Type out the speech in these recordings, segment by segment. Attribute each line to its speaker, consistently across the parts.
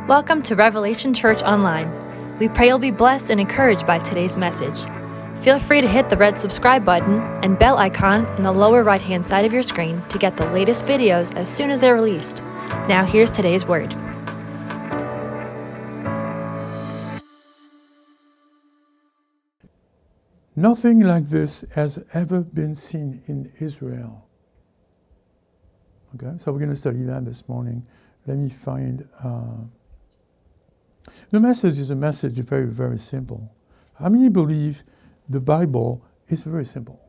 Speaker 1: Welcome to Revelation Church Online. We pray you'll be blessed and encouraged by today's message. Feel free to hit the red subscribe button and bell icon in the lower right-hand side of your screen to get the latest videos as soon as they're released. Now here's today's word.
Speaker 2: Nothing like this has ever been seen in Israel. Okay, so we're going to study that this morning. Let me find... The message is a message very, very simple. How many believe the Bible is very simple?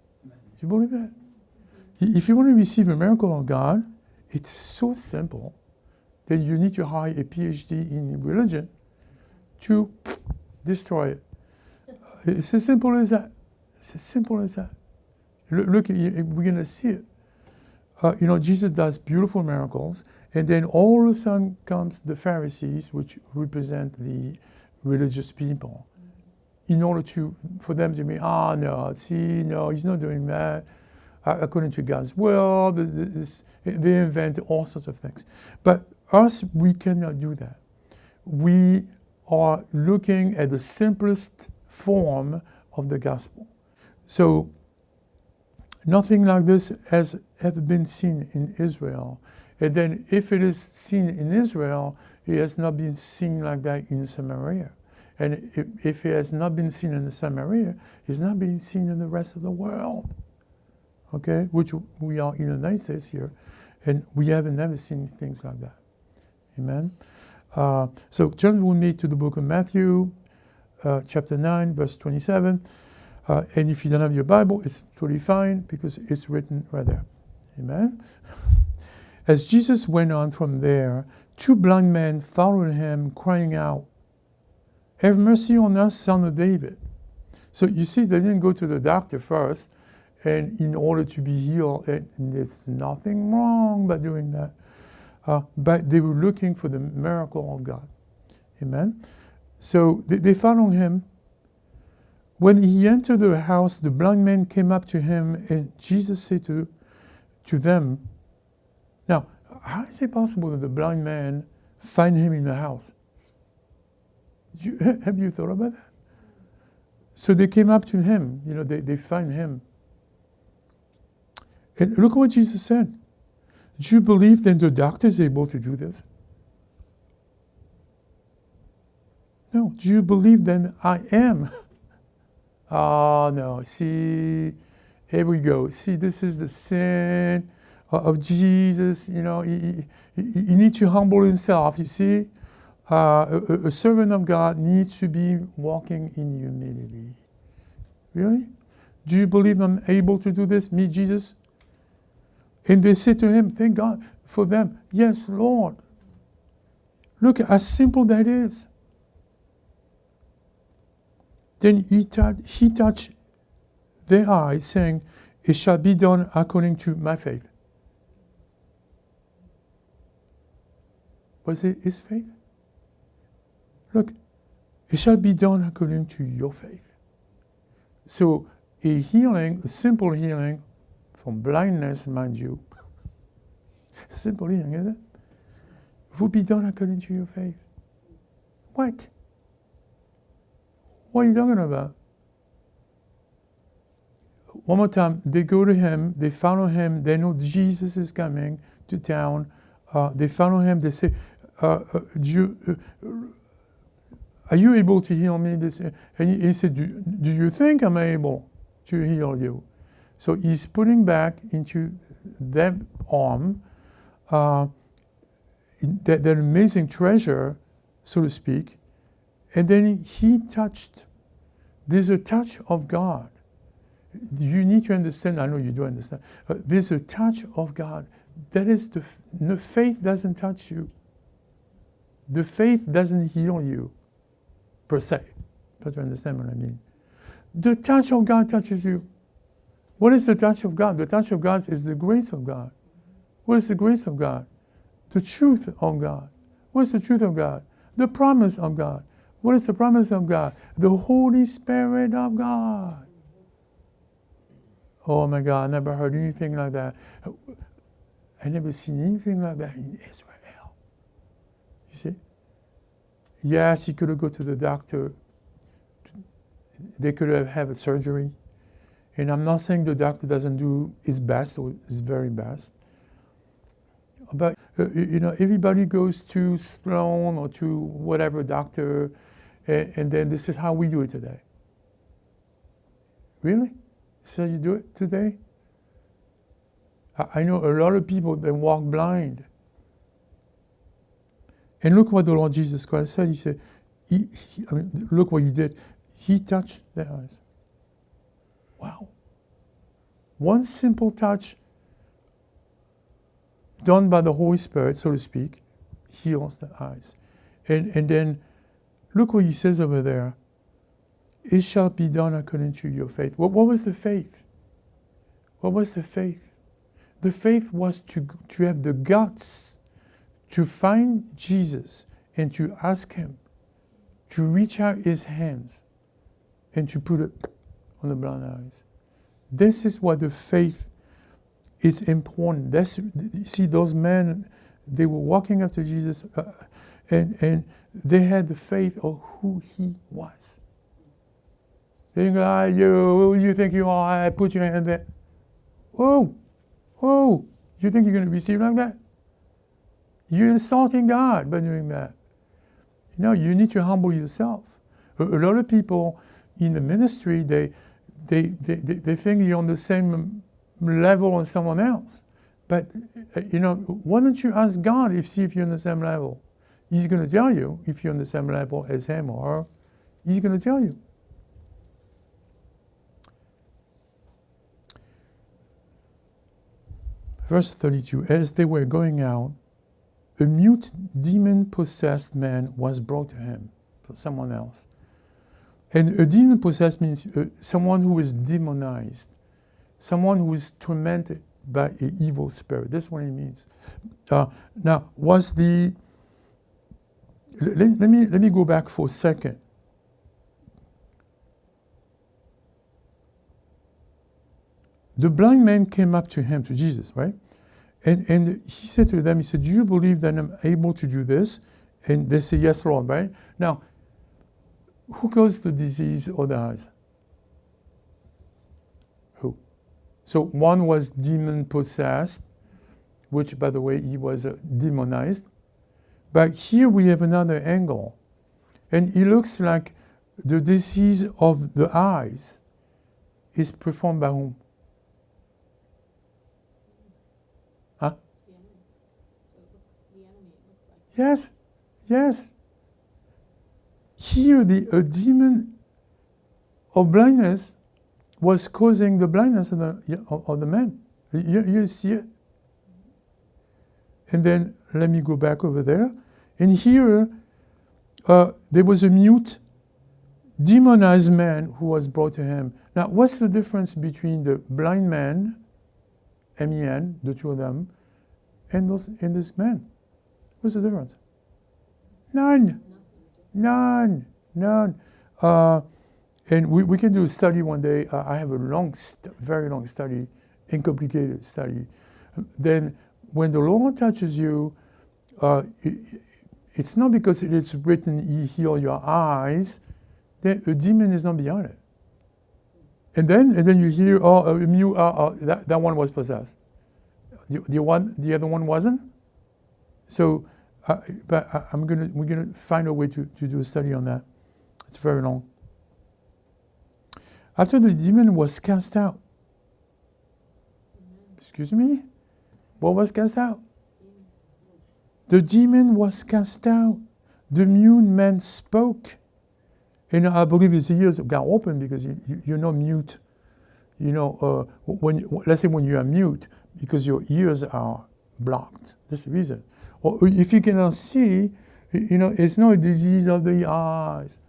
Speaker 2: You believe that? If you want to receive a miracle of God, it's so simple that you need to hire a PhD in religion to destroy it. It's as simple as that. It's as simple as that. Look, we're going to see it. Jesus does beautiful miracles, and then all of a sudden comes the Pharisees, which represent the religious people, in order for them to be, no, he's not doing that, according to God's will. They invent all sorts of things. But us, we cannot do that. We are looking at the simplest form of the gospel. So, nothing like this has ever been seen in Israel. And then if it is seen in Israel, it has not been seen like that in Samaria. And if it has not been seen in Samaria, it's not being seen in the rest of the world. Okay? Which we are in the United States here, and we haven't never seen things like that. Amen? So turn with me to the book of Matthew, chapter 9, verse 27. And if you don't have your Bible, it's totally fine because it's written right there. Amen? As Jesus went on from there, two blind men followed him, crying out, "Have mercy on us, son of David." So you see, they didn't go to the doctor first, and in order to be healed, and there's nothing wrong by doing that. But they were looking for the miracle of God. Amen? So they followed him. When he entered the house, the blind man came up to him, and Jesus said to them, now, how is it possible that the blind man find him in the house? Have you thought about that? So they came up to him, they find him. And look what Jesus said. Do you believe that the doctor is able to do this? No. Do you believe that I am? Oh, no. See, here we go. See, this is the sin of Jesus. He needs to humble himself. You see, a servant of God needs to be walking in humility. Really? Do you believe I'm able to do this, me, Jesus? And they said to him, thank God for them. Yes, Lord. Look how simple that is. Then he touched their eyes, saying, "It shall be done according to my faith." Was it his faith? Look, it shall be done according to your faith. So a simple healing from blindness, mind you, simple healing, isn't it? Will be done according to your faith. What? What are you talking about? One more time, they go to him, they follow him, they know Jesus is coming to town. They follow him, they say, are you able to heal me? And he said, do you think I'm able to heal you? So he's putting back into that arm that amazing treasure, so to speak. And then he touched. There's a touch of God. You need to understand, I know you do understand. There's a touch of God. That is, the faith doesn't touch you. The faith doesn't heal you, per se. But you understand what I mean. The touch of God touches you. What is the touch of God? The touch of God is the grace of God. What is the grace of God? The truth of God. What is the truth of God? The promise of God. What is the promise of God? The Holy Spirit of God. Oh my God, I never heard anything like that. I never seen anything like that in Israel. You see? Yes, he could have go to the doctor. They could have had a surgery. And I'm not saying the doctor doesn't do his best or his very best. But, everybody goes to Sloan or to whatever doctor, and then this is how we do it today. Really? This is how you do it today? I know a lot of people that walk blind. And look what the Lord Jesus Christ said. He said, look what he did. He touched their eyes. Wow. One simple touch done by the Holy Spirit, so to speak, heals the eyes. And then look what he says over there. It shall be done according to your faith. What was the faith? What was the faith? The faith was to have the guts to find Jesus and to ask him to reach out his hands and to put it on the blind eyes. This is what the faith is important. You see, those men, they were walking up to Jesus and they had the faith of who he was. They didn't go, you think you are? I put your hand there. Oh, you think you're going to receive like that? You're insulting God by doing that. No, you need to humble yourself. A lot of people in the ministry, they think you're on the same level as someone else. But, why don't you ask God see if you're on the same level? He's going to tell you if you're on the same level as him or her. He's going to tell you. Verse 32, as they were going out, a mute demon-possessed man was brought to him, so someone else. And a demon-possessed means someone who is demonized, someone who is tormented by an evil spirit. That's what it means. Now, was the... Let me go back for a second. The blind man came up to him, to Jesus, right? And he said to them, he said, do you believe that I'm able to do this? And they say, yes, Lord, right? Now, who caused the disease of the eyes? Who? So one was demon-possessed, which, by the way, he was demonized. But here we have another angle. And it looks like the disease of the eyes is performed by whom? Huh? Yes. Here, a demon of blindness was causing the blindness of the man. You see it? And then, let me go back over there. And here, there was a mute, demonized man who was brought to him. Now, what's the difference between the blind man, M-E-N, the two of them, and this man? What's the difference? None. And we can do a study one day. I have a very long study, incomplicated study. Then when the Lord touches you, it's not because it is written, He heal your eyes, then a demon is not behind it. And then you hear, that one was possessed. The other one wasn't. So, but we're gonna find a way to do a study on that. It's very long. After the demon was cast out. Excuse me? What was cast out? The demon was cast out. The mute man spoke. And I believe his ears got open because you're not mute. Let's say when you are mute, because your ears are blocked. That's the reason. Or if you cannot see, it's not a disease of the eyes.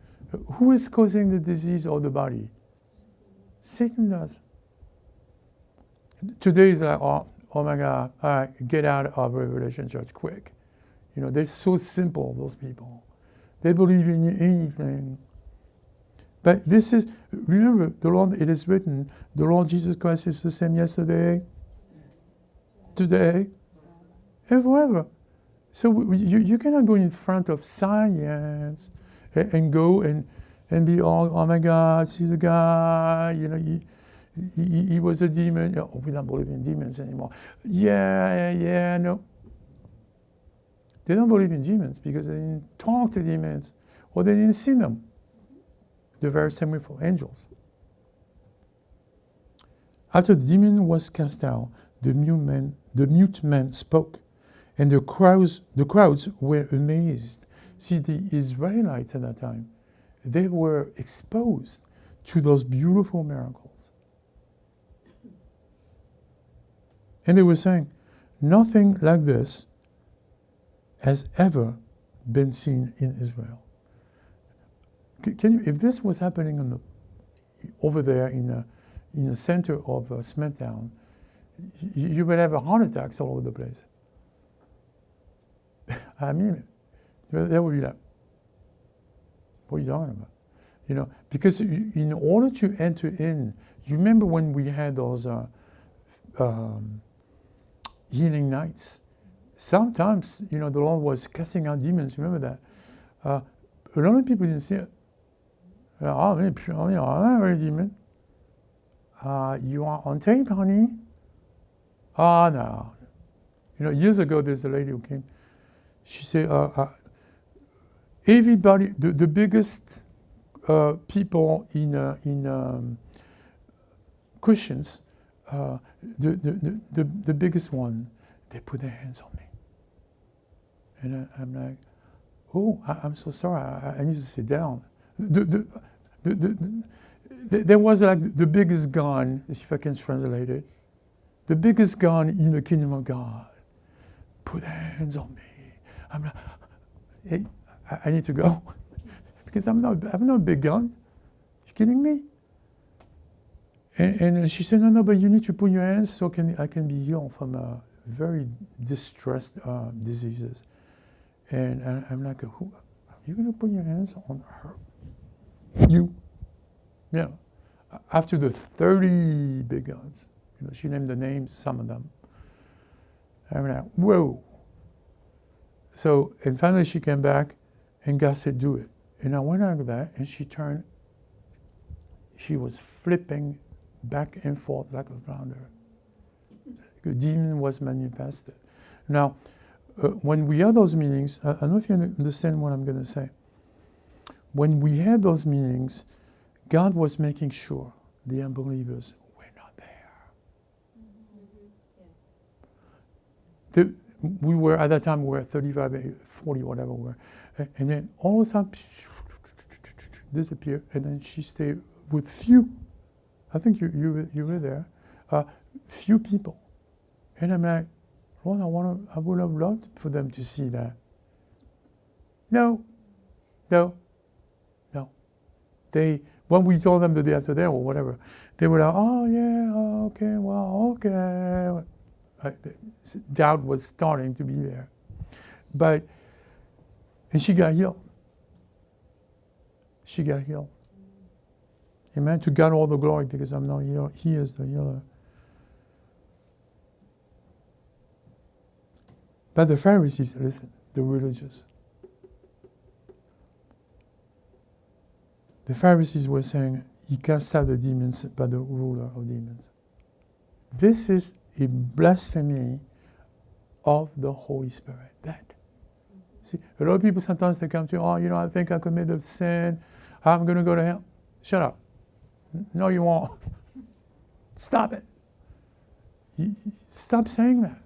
Speaker 2: Who is causing the disease of the body? Satan does. Today is like, oh my God, all right, get out of Revelation Church quick. They're so simple, those people. They believe in anything. But remember, it is written, the Lord Jesus Christ is the same yesterday, today, and forever. So you cannot go in front of science and go and be all, oh my God, see the guy, he was a demon. Oh, we don't believe in demons anymore. Yeah, no. They don't believe in demons because they didn't talk to demons or they didn't see them. The very same way for angels. After the demon was cast out, the mute man spoke, and the crowds were amazed. See, the Israelites at that time, they were exposed to those beautiful miracles. And they were saying, nothing like this has ever been seen in Israel. Can you, if this was happening over there in the center of Smithtown, you would have heart attacks all over the place. I mean it. That would be like, what are you talking about? Because in order to enter in, you remember when we had those healing nights? Sometimes, the Lord was casting out demons. Remember that? A lot of people didn't see it. I'm a demon. You are on tape, honey. No. Years ago, there's a lady who came. She said, everybody, the biggest people in cushions, the biggest one, they put their hands on me. And I'm like, oh, I'm so sorry. I need to sit down. There was like the biggest gun, if I can translate it, the biggest gun in the kingdom of God. Put their hands on me. I'm like, hey, I need to go because I'm not a big gun. You kidding me? And she said, no, but you need to put your hands so I can be healed from very distressed diseases. And I'm like, who? Are you going to put your hands on her? You. Yeah. After the 30 big guns, she named the names, some of them. I'm like, whoa. So, and finally she came back and God said, do it. And I went over there and she turned, she was flipping back and forth like a flounder. The demon was manifested. Now, when we had those meetings, I don't know if you understand what I'm going to say. When we had those meetings, God was making sure the unbelievers were not there. We were, at that time, we were 35, 40, whatever we were. And then all of a sudden, disappeared. And then she stayed with few. I think you were there. Few people. And I'm like, Lord, I would have loved for them to see that. No. When we told them the day after that or whatever, they were like, oh yeah, okay, well, okay. Doubt was starting to be there. And she got healed. Amen. To God all the glory because I'm not healed. He is the healer. But the Pharisees, listen, the religious. The Pharisees were saying, he cast out the demons by the ruler of demons. This is a blasphemy of the Holy Spirit. That. See, a lot of people sometimes they come to, I think I committed a sin. I'm going to go to hell. Shut up. No, you won't. Stop it. Stop saying that.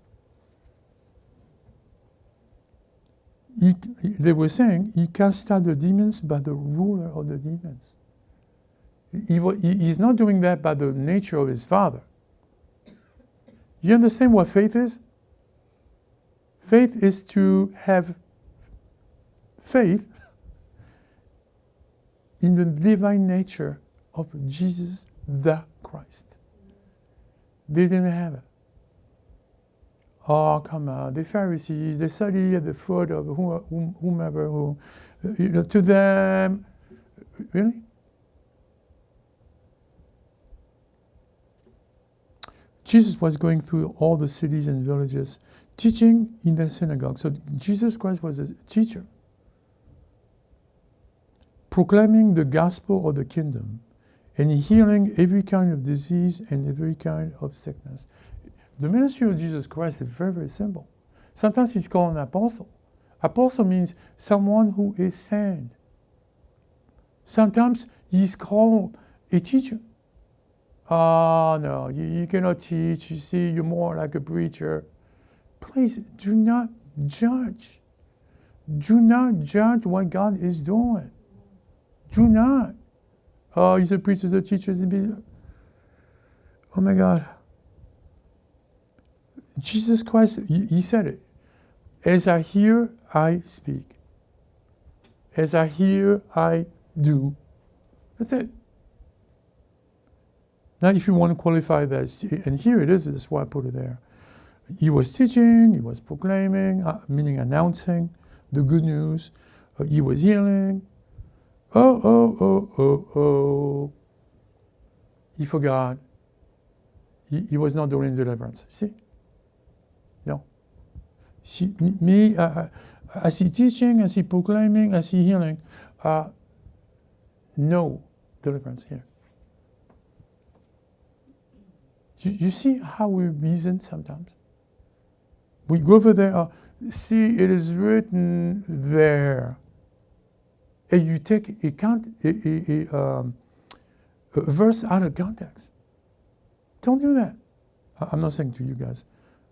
Speaker 2: They were saying he cast out the demons by the ruler of the demons. He's not doing that by the nature of his Father. You understand what faith is? Faith is to have faith in the divine nature of Jesus the Christ. They didn't have it. Oh, come on. The Pharisees, they study at the foot of whomever, to them. Really? Jesus was going through all the cities and villages, teaching in the synagogue. So Jesus Christ was a teacher, proclaiming the gospel of the kingdom and healing every kind of disease and every kind of sickness. The ministry of Jesus Christ is very, very simple. Sometimes he's called an apostle. Apostle means someone who is sent. Sometimes he's called a teacher. No, you cannot teach. You see, you're more like a preacher. Please do not judge. Do not judge what God is doing. Do not. Oh, he's a preacher, he's a teacher. Oh my God. Jesus Christ, he said it. As I hear, I speak. As I hear, I do. That's it. Now, if you want to qualify that, and here it is, that's why I put it there. He was teaching, he was proclaiming, meaning announcing the good news. He was healing. He forgot. He was not doing deliverance. See? No. See, me, as he teaching, as he proclaiming, as he healing, no deliverance here. You see how we reason sometimes? We go over there, see, it is written there. And you take a verse out of context. Don't do that. I'm not saying to you guys.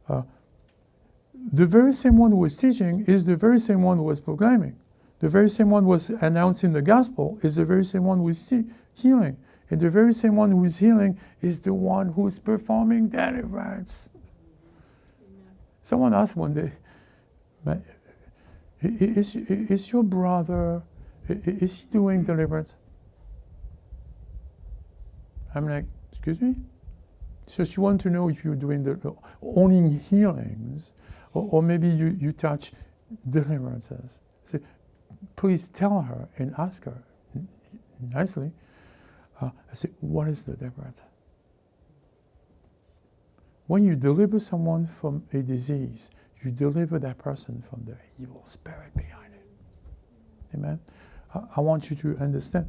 Speaker 2: The very same one who was teaching is the very same one who was proclaiming. The very same one who was announcing the gospel is the very same one who is healing. And the very same one who is healing is the one who is performing deliverance. Someone asked one day, is your brother, is he doing deliverance? I'm like, excuse me? So she wanted to know if you're doing only healings, or maybe you touch deliverances. So please tell her and ask her nicely. I said, what is the difference? When you deliver someone from a disease, you deliver that person from the evil spirit behind it. Amen? I want you to understand.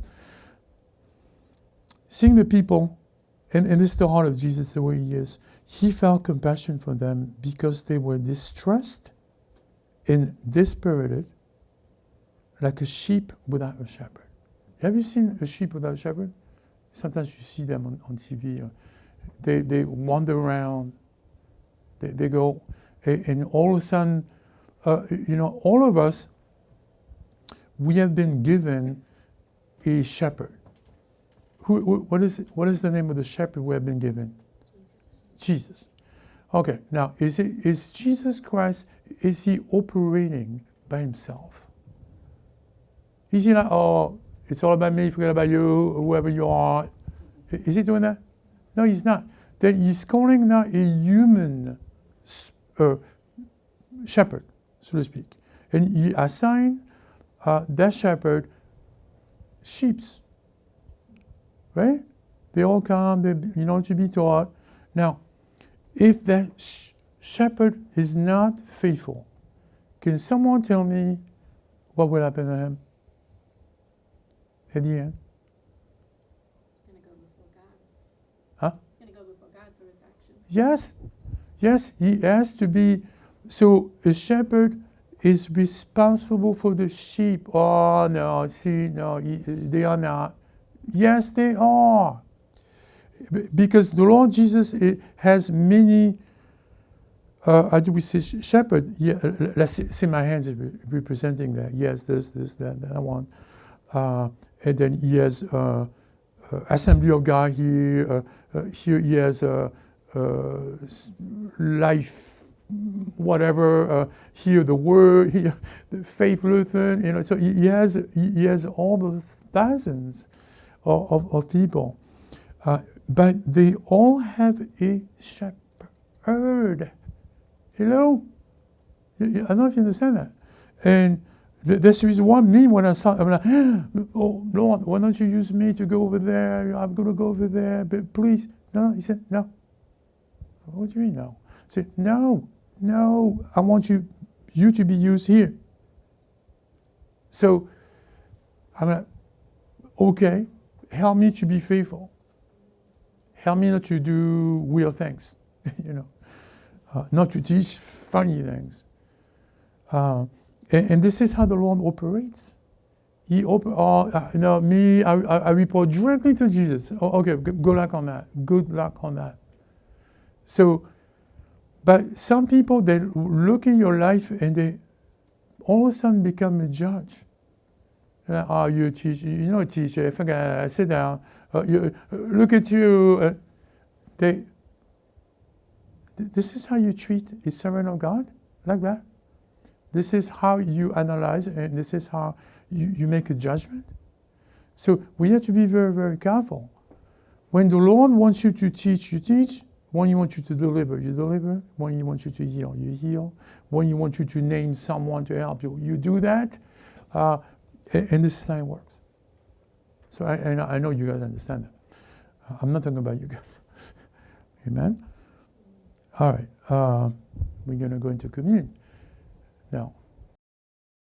Speaker 2: Seeing the people, and this is the heart of Jesus the way he is, he felt compassion for them because they were distressed and dispirited like a sheep without a shepherd. Have you seen a sheep without a shepherd? Sometimes you see them on TV. They wander around. They go, and all of a sudden, all of us, we have been given a shepherd. What is the name of the shepherd we have been given? Jesus. Okay, now, is Jesus Christ, is he operating by himself? Is he like, oh, it's all about me, forget about you, whoever you are? Is he doing that? No, he's not. Then he's calling now a human shepherd, so to speak. And he assigned that shepherd sheeps. Right? They all come, to be taught. Now, if that shepherd is not faithful, can someone tell me what will happen to him at the end?
Speaker 3: He's going to go before God.
Speaker 2: Huh?
Speaker 3: He's going to go before God for his actions.
Speaker 2: Yes, he has to be. So a shepherd is responsible for the sheep. Oh, no, they are not. Yes, they are. Because the Lord Jesus has many, how do we say, shepherd? Yeah, let's see my hands representing that. Yes, this, that one. And then he has Assembly of God here. Here he has life, whatever. Here the Word. Here the Faith Lutheran. So he has all those thousands of people. But they all have a shepherd. Hello? I don't know if you understand that. And that's the reason why when I saw, I'm like, oh, Lord, why don't you use me to go over there? I'm going to go over there, but please. No, he said, no. What do you mean no? Say, no, I want you to be used here. So, I'm like, okay, help me to be faithful. Help me not to do weird things, not to teach funny things. And this is how the Lord operates. I report directly to Jesus. Okay, good luck on that. Good luck on that. So, but some people, they look at your life and they all of a sudden become a judge. You teach, teacher, sit down. Look at you. This is how you treat a servant of God? Like that? This is how you analyze, and this is how you make a judgment? So we have to be very, very careful. When the Lord wants you to teach, you teach. When He wants you to deliver, you deliver. When He wants you to heal, you heal. When He wants you to name someone to help you, you do that. And this is how it works. So I know you guys understand that. I'm not talking about you guys. Amen? All right. We're going to go into communion. Now,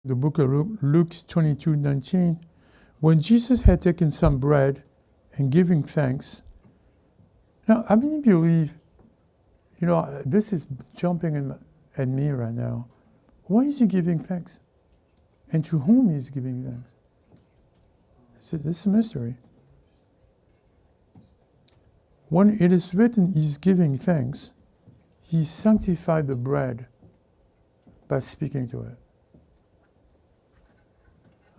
Speaker 2: the book of Luke 22:19, when Jesus had taken some bread and giving thanks. Now, I really believe, this is jumping at me right now. Why is He giving thanks? And to whom He's giving thanks? So this is a mystery. When it is written He's giving thanks, He sanctified the bread by speaking to it.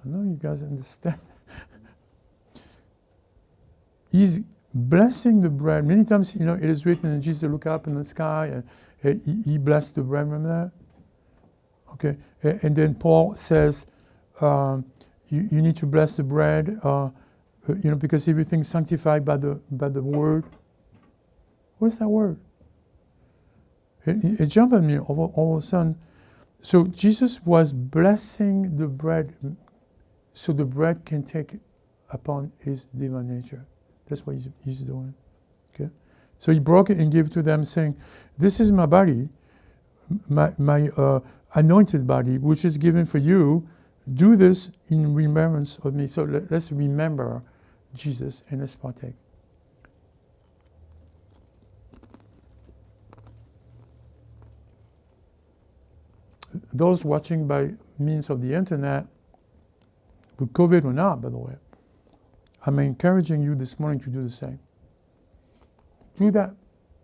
Speaker 2: I know you guys understand. He's blessing the bread. Many times, it is written, and Jesus looked up in the sky and He blessed the bread. Remember that? Okay, and then Paul says, you need to bless the bread, because everything's sanctified by the word. What's that word? It jumped at me all of a sudden. So Jesus was blessing the bread, so the bread can take upon His divine nature. That's what He's doing. Okay, so He broke it and gave it to them, saying, "This is my body, my anointed body, which is given for you. Do this in remembrance of me." So let's remember Jesus and let's partake. Those watching by means of the internet, with COVID or not, by the way, I'm encouraging you this morning to do the same. Do that,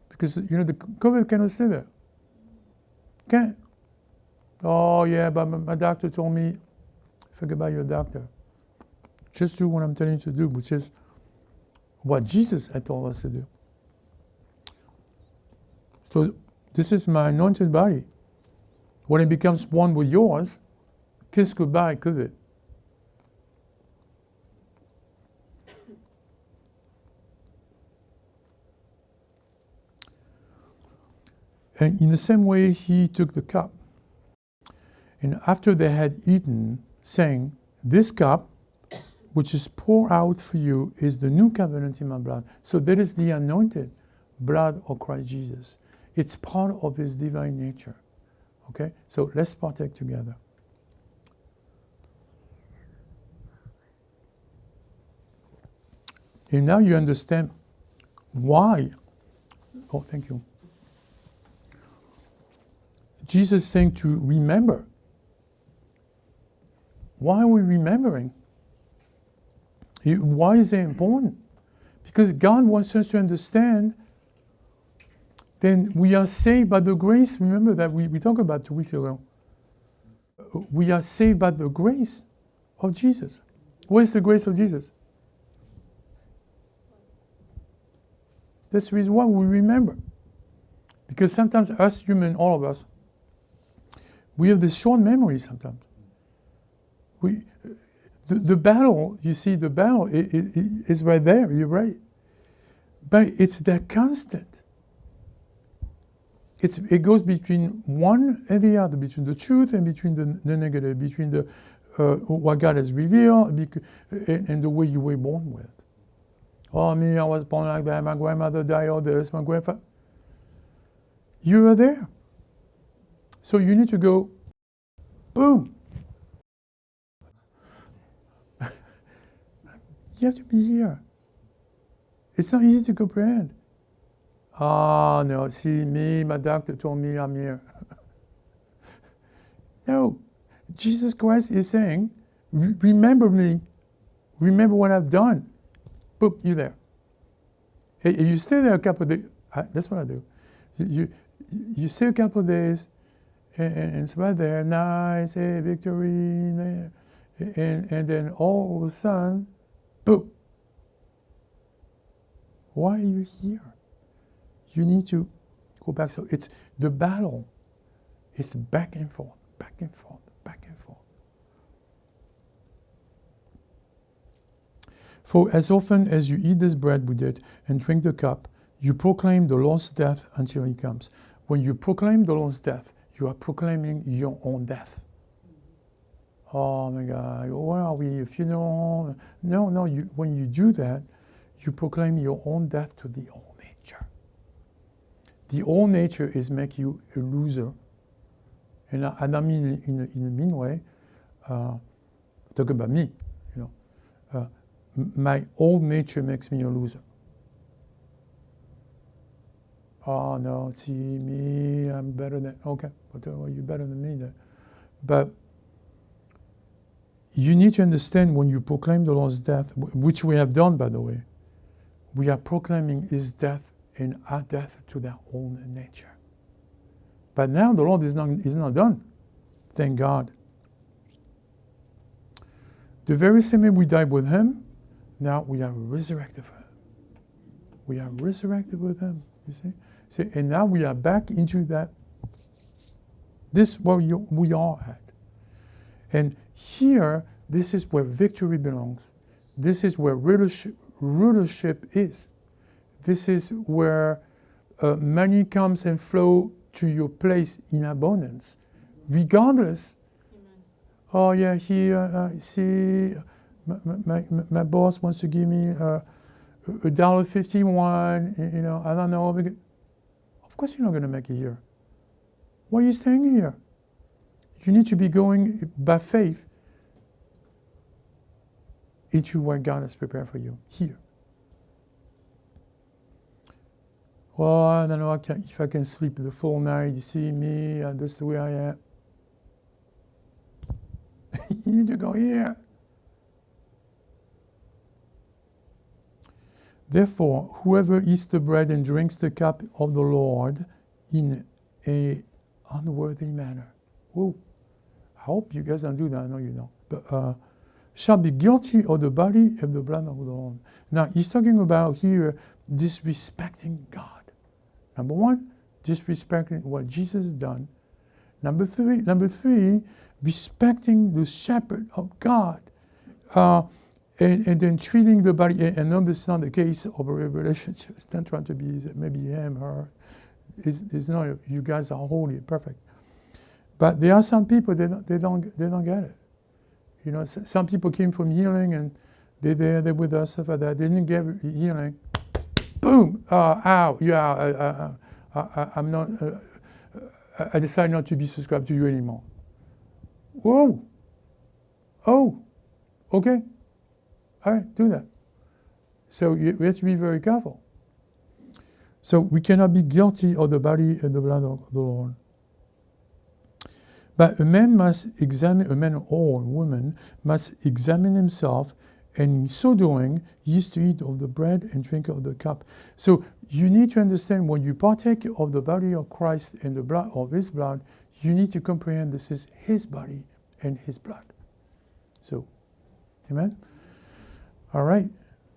Speaker 2: because the COVID cannot stay there. Can't. Oh yeah, but my doctor told me, forget about your doctor. Just do what I'm telling you to do, which is what Jesus had told us to do. So this is my anointed body. When it becomes one with yours, kiss goodbye, COVID. And in the same way, He took the cup. And after they had eaten, saying, "This cup, which is poured out for you, is the new covenant in my blood." So that is the anointed blood of Christ Jesus. It's part of His divine nature. Okay? So let's partake together. And now you understand why. Oh, thank you. Jesus is saying to remember. Why are we remembering? Why is it important? Because God wants us to understand then we are saved by the grace. Remember that we talked about 2 weeks ago. We are saved by the grace of Jesus. What is the grace of Jesus? That's the reason why we remember. Because sometimes us human, all of us, we have this short memory sometimes. The battle, you see, the battle is right there, you're right. But it's that constant. It goes between one and the other, between the truth and between the negative, between the what God has revealed and the way you were born with. Oh, me, I was born like that. My grandmother died of this. My grandfather. You are there. So you need to go, boom. You have to be here. It's not easy to comprehend. Oh, no, see, my doctor told me I'm here. No, Jesus Christ is saying, remember me. Remember what I've done. Boop, you're there. You stay there a couple of days. That's what I do. You stay a couple of days, and it's right there. Nice, hey, victory. And then all of a sudden, boop. Why are you here? You need to go back. So it's the battle. It's back and forth, back and forth, back and forth. For as often as you eat this bread with it and drink the cup, you proclaim the Lord's death until he comes. When you proclaim the Lord's death, you are proclaiming your own death. Oh my God, where are we? A funeral? No, when you do that, you proclaim your own death to the old nature. The old nature is make you a loser. And I don't mean in a mean way. Talk about me, my old nature makes me a loser. Oh no, see me, I'm better than, okay, well, you're better than me then. But you need to understand when you proclaim the Lord's death, which we have done, by the way, we are proclaiming his death and our death to their own nature. But now the Lord is not done. Thank God. The very same way we died with him, now we are resurrected with him. We are resurrected with him, you see? And now we are back into that. This is where we are at. And here, this is where victory belongs. This is where rulership is. This is where money comes and flows to your place in abundance, regardless. Oh yeah, here, see, my boss wants to give me $1.51. I don't know. Of course, you're not going to make it here. Why are you staying here? You need to be going by faith into what God has prepared for you here. Well, I don't know if I can sleep the full night. You see me, that's the way I am. You need to go here. Therefore, whoever eats the bread and drinks the cup of the Lord in an unworthy manner. Whoa. I hope you guys don't do that. I know you don't. But shall be guilty of the body and the blood of the Lord. Now, he's talking about here disrespecting God. Number one, disrespecting what Jesus has done. Number three, respecting the shepherd of God. And then treating the body, and no, this is not the case of a relationship. It's not trying to be maybe him, her. It's not, you guys are holy, perfect. But there are some people, they don't get it. Some people came from healing and they're with us, stuff like that. They didn't get healing. Boom! Ow! Yeah, I'm not, I decided not to be subscribed to you anymore. Whoa! Oh! Okay. All right, do that. So we have to be very careful. So we cannot be guilty of the body and the blood of the Lord. But a man or woman must examine himself, and in so doing, he is to eat of the bread and drink of the cup. So you need to understand when you partake of the body of Christ and the blood of his blood, you need to comprehend this is his body and his blood. So, amen? All right.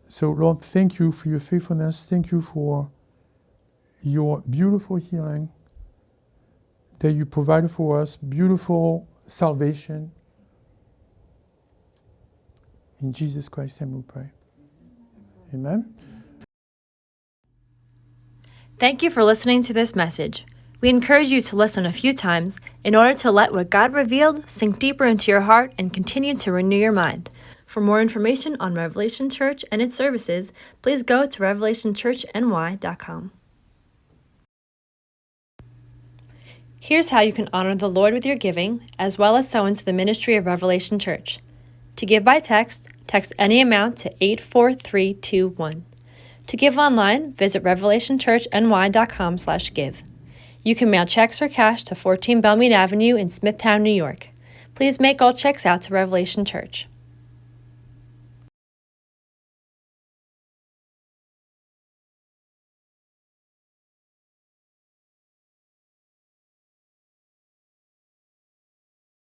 Speaker 2: So, Lord, thank you for your faithfulness. Thank you for your beautiful healing that you provided for us, beautiful salvation. In Jesus Christ's name we pray. Amen.
Speaker 1: Thank you for listening to this message. We encourage you to listen a few times in order to let what God revealed sink deeper into your heart and continue to renew your mind. For more information on Revelation Church and its services, please go to revelationchurchny.com. Here's how you can honor the Lord with your giving, as well as sow into the ministry of Revelation Church. To give by text, text any amount to 84321. To give online, visit revelationchurchny.com/give. You can mail checks or cash to 14 Belmead Avenue in Smithtown, New York. Please make all checks out to Revelation Church.